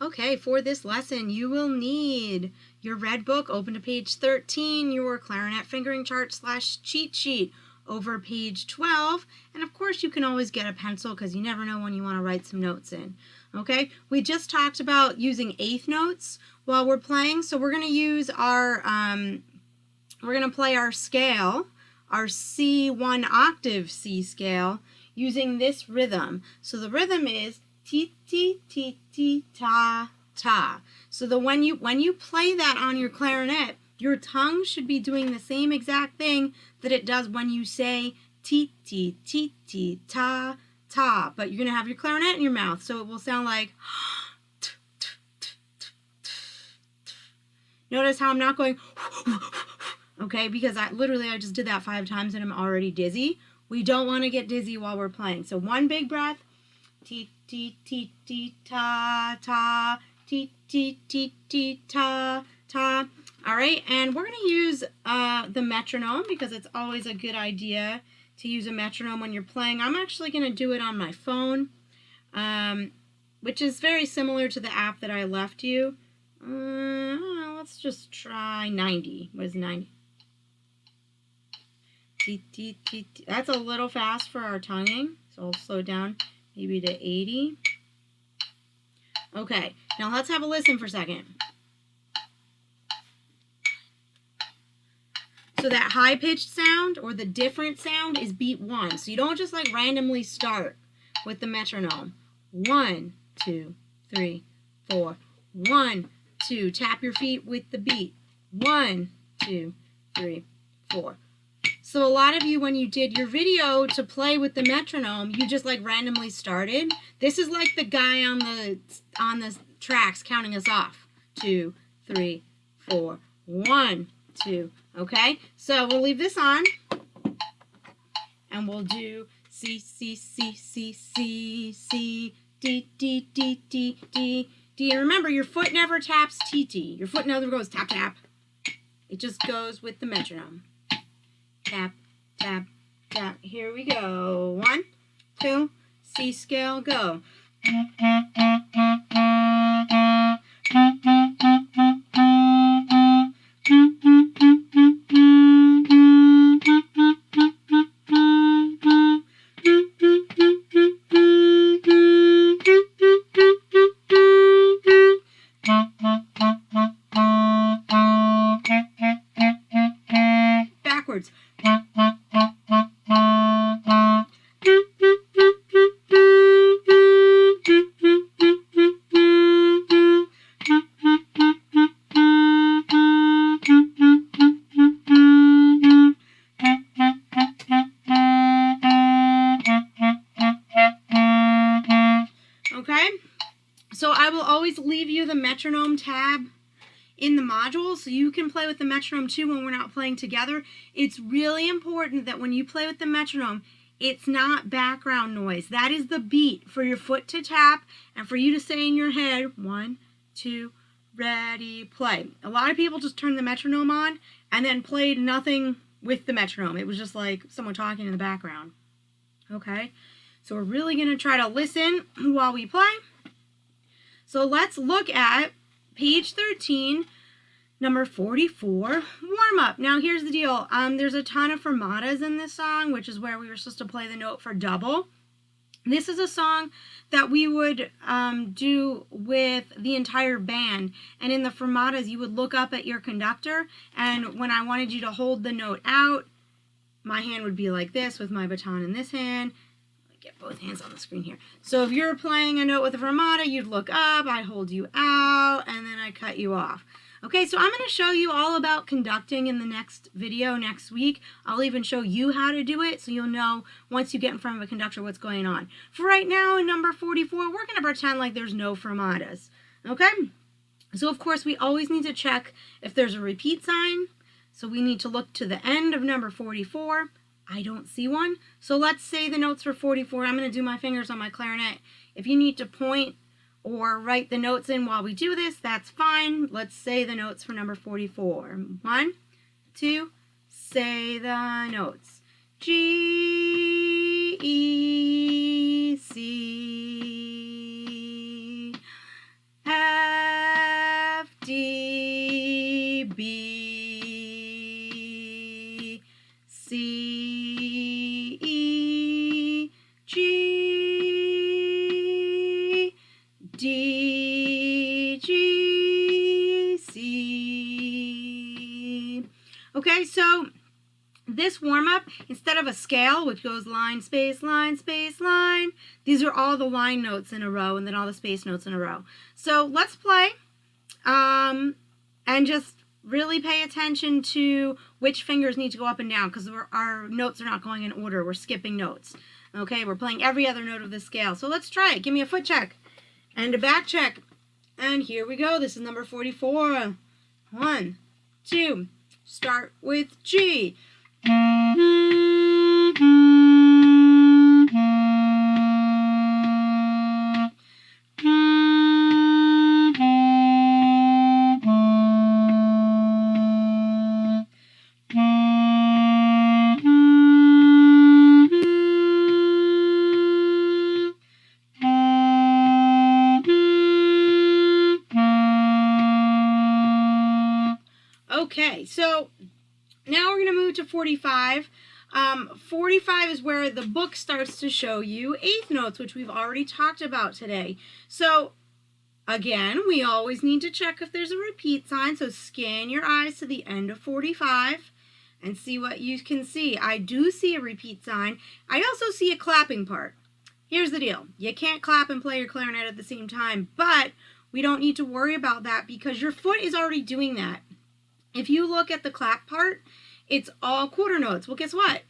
Okay, for this lesson, you will need your red book, open to page 13, your clarinet fingering chart / cheat sheet over page 12, and of course you can always get a pencil because you never know when you want to write some notes in. Okay, we just talked about using eighth notes while we're playing, so we're going to use our, we're going to play our scale, our C1 octave C scale, using this rhythm. So the rhythm is ti ti ti ti ta ta. So when you play that on your clarinet, your tongue should be doing the same exact thing that it does when you say ti ti ti ti ta ta. But you're gonna have your clarinet in your mouth, so it will sound like. Notice how I'm not going. Okay, because I just did that 5 times and I'm already dizzy. We don't want to get dizzy while we're playing. So one big breath. Ti ti ti ti ta ta. Ti ti ti ti ta ta. All right, and we're going to use the metronome because it's always a good idea to use a metronome when you're playing. I'm actually going to do it on my phone, which is very similar to the app that I left you. Let's just try 90. What is 90? That's a little fast for our tonguing, so I'll slow down maybe to 80. Okay, now let's have a listen for a second. So that high-pitched sound or the different sound is beat 1. So you don't just like randomly start with the metronome. 1, 2, 3, 4. 1, 2. Tap your feet with the beat. 1, 2, 3, 4. So a lot of you, when you did your video to play with the metronome, you just like randomly started. This is like the guy on the tracks counting us off. 2, 3, 4. 1, 2. Okay, so we'll leave this on, and we'll do C, C, C, C, C, C, D, D, D, D, D, D. And remember, your foot never taps T, T. Your foot never goes tap, tap. It just goes with the metronome. Tap, tap, tap. Here we go. 1, 2, C scale, go. Backwards. Okay, so I will always leave you the metronome tab in the module so you can play with the metronome too when we're not playing together. It's really important that when you play with the metronome, it's not background noise. That is the beat for your foot to tap and for you to say in your head, 1, 2, ready, play. A lot of people just turned the metronome on and then played nothing with the metronome. It was just like someone talking in the background. Okay, so we're really going to try to listen while we play. So let's look at page 13, number 44, warm-up. Now here's the deal. There's a ton of fermatas in this song, which is where we were supposed to play the note for double. This is a song that we would do with the entire band. And in the fermatas, you would look up at your conductor, and when I wanted you to hold the note out, my hand would be like this with my baton in this hand. Get both hands on the screen here. So if you're playing a note with a fermata, you'd look up, I hold you out, and then I cut you off. Okay, so I'm going to show you all about conducting in the next video next week. I'll even show you how to do it so you'll know once you get in front of a conductor what's going on. For right now, in number 44, we're going to pretend like there's no fermatas. Okay? So of course, we always need to check if there's a repeat sign. So we need to look to the end of number 44. I don't see one. So let's say the notes for 44. I'm going to do my fingers on my clarinet. If you need to point or write the notes in while we do this, that's fine. Let's say the notes for number 44. 1, 2, say the notes. G, E, C, F, D, G, C. Okay, so this warm-up, instead of a scale, which goes line, space, line, these are all the line notes in a row and then all the space notes in a row. So let's play and just really pay attention to which fingers need to go up and down, because our notes are not going in order. We're skipping notes. Okay, we're playing every other note of the scale. So let's try it. Give me a foot check and a back check. And here we go. This is number 44. 1, 2. Start with G. Okay, so now we're going to move to 45. 45 is where the book starts to show you eighth notes, which we've already talked about today. So again, we always need to check if there's a repeat sign. So scan your eyes to the end of 45 and see what you can see. I do see a repeat sign. I also see a clapping part. Here's the deal. You can't clap and play your clarinet at the same time, but we don't need to worry about that because your foot is already doing that. If you look at the clap part, it's all quarter notes. Well, guess what?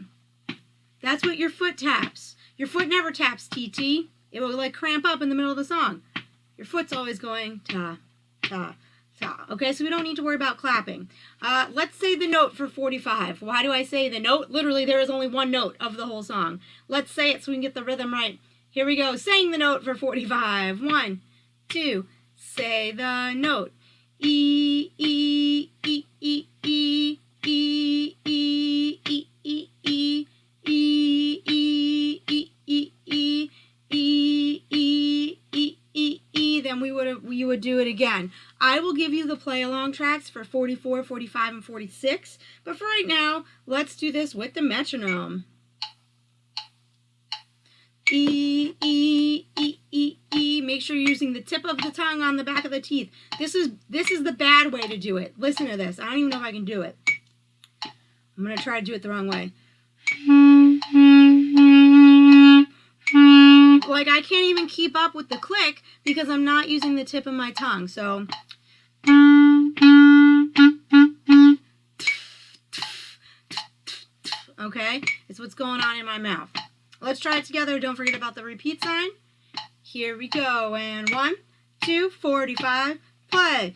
That's what your foot taps. Your foot never taps TT. It will like cramp up in the middle of the song. Your foot's always going ta, ta, ta. Okay, so we don't need to worry about clapping. Let's say the note for 45. Why do I say the note? Literally, there is only one note of the whole song. Let's say it so we can get the rhythm right. Here we go. Saying the note for 45. 1, 2. Say the note. E, E, E, E, E, E, E, E, E, E, E, E, E, E, E, E, E, E, E, E. Then you would do it again. I will give you the play along tracks for 44, 45, and 46. But for right now, let's do this with the metronome. E, E, E, E, E. Make sure you're using the tip of the tongue on the back of the teeth. This is the bad way to do it. Listen to this. I don't even know if I can do it. I'm going to try to do it the wrong way. Like I can't even keep up with the click because I'm not using the tip of my tongue. So okay, it's what's going on in my mouth. Let's try it together. Don't forget about the repeat sign. Here we go. And 1, 2, 45, play.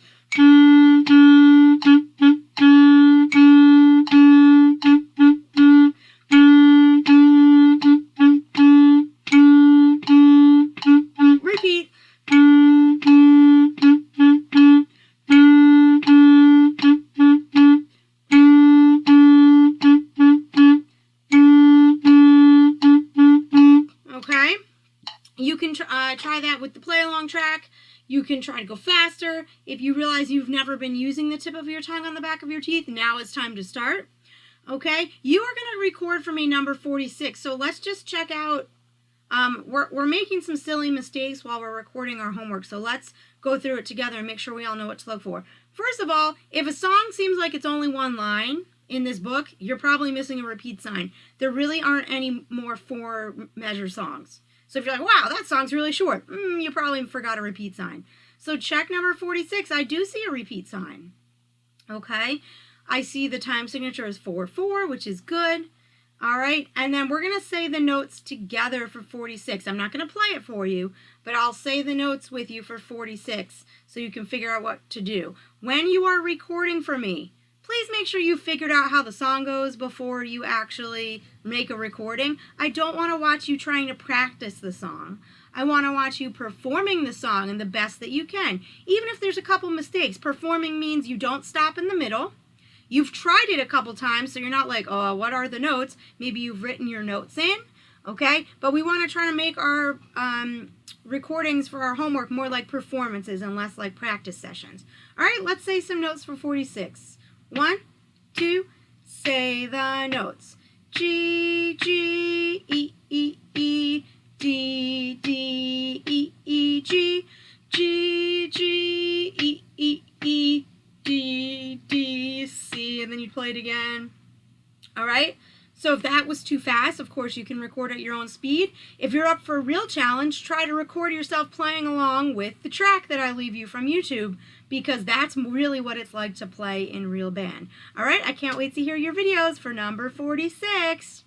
Repeat. Okay, you can try that with the play along track. You can try to go faster. If you realize you've never been using the tip of your tongue on the back of your teeth, now it's time to start. Okay, you are going to record for me number 46. So let's just check out. We're making some silly mistakes while we're recording our homework. So let's go through it together and make sure we all know what to look for. First of all, if a song seems like it's only one line in this book, you're probably missing a repeat sign. There really aren't any more 4-measure songs. So if you're like, wow, that song's really short, you probably forgot a repeat sign. So check number 46. I do see a repeat sign. Okay, I see the time signature is 4/4, which is good. All right, and then we're going to say the notes together for 46. I'm not going to play it for you, but I'll say the notes with you for 46 so you can figure out what to do. When you are recording for me, please make sure you figured out how the song goes before you actually make a recording. I don't want to watch you trying to practice the song. I want to watch you performing the song in the best that you can. Even if there's a couple mistakes, performing means you don't stop in the middle. You've tried it a couple times, so you're not like, oh, what are the notes? Maybe you've written your notes in, okay? But we want to try to make our recordings for our homework more like performances and less like practice sessions. All right, let's say some notes for 46. 1, 2, say the notes. G, G, E, E, E, D, D, E, E, G. play it again. All right? So if that was too fast, of course, you can record at your own speed. If you're up for a real challenge, try to record yourself playing along with the track that I leave you from YouTube, because that's really what it's like to play in real band. All right, I can't wait to hear your videos for number 46.